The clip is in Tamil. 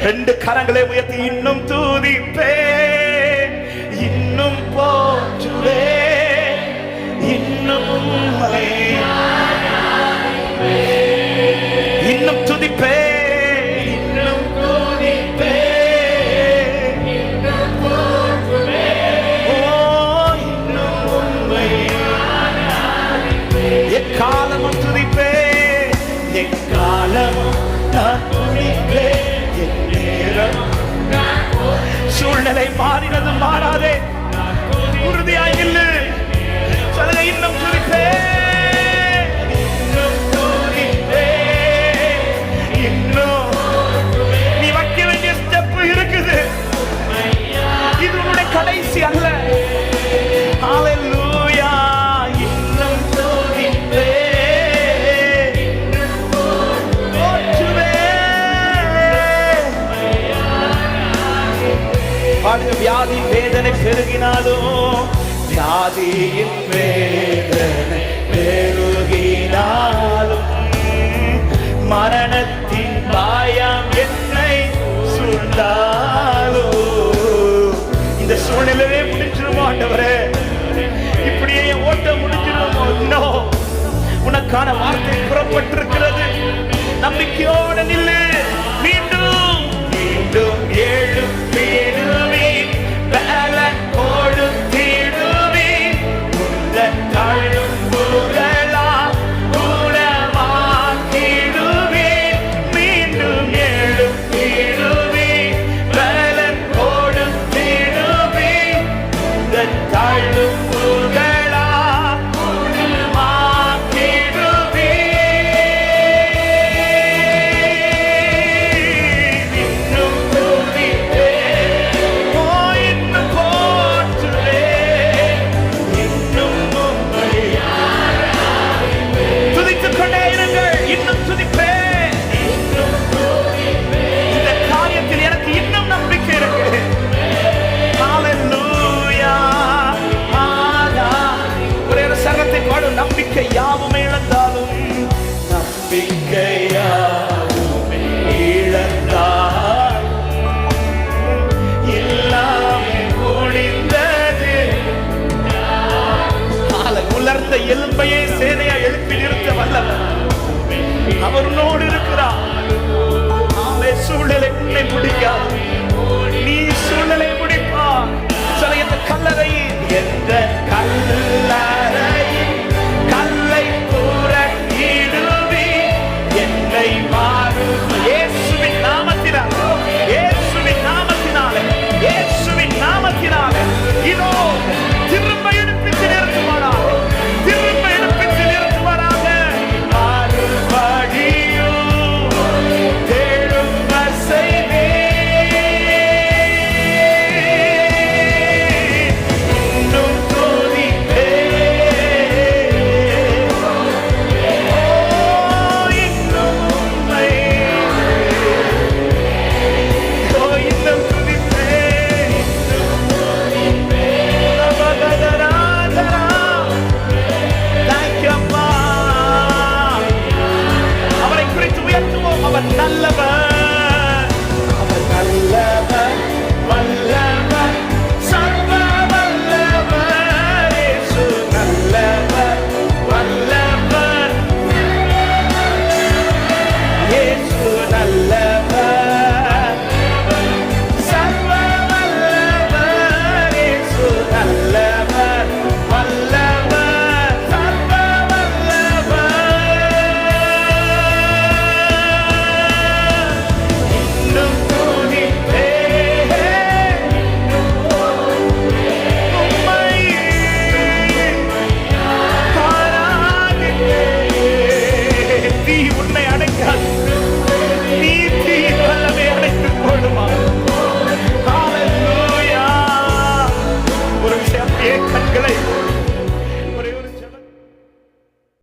ரெண்டு கரங்களை உயர்த்தி இன்னும் துதிப்பே, இன்னும் போற்றுவே, இன்னும் இன்னும் துதிப்பே, இன்னும் துதிப்பே, இன்னும் போற்றுவே, ஓ இன்னும் உம்மை எக்காலமும் துதிப்பே, எக்காலமும் நான் துதிப்பே, என் நேரம் சூழ்நிலை மாறினது மாறாதே, உறுதியாய் இல்லை சொல்லுங்க. இன்னும் துதிப்பே, இன்னும் துதிப்பே, இன்னும் நீ வைக்க வேண்டிய ஸ்டெப் இருக்குது. இது உன்னுடைய கடைசி அல்ல. ஹalleluya. இன்னும் துதிப்பே, வியாதி வேதனை பெருகினாலும், வியாதியின் வேதனை பெருகினாலும், மரணத்தின் பாய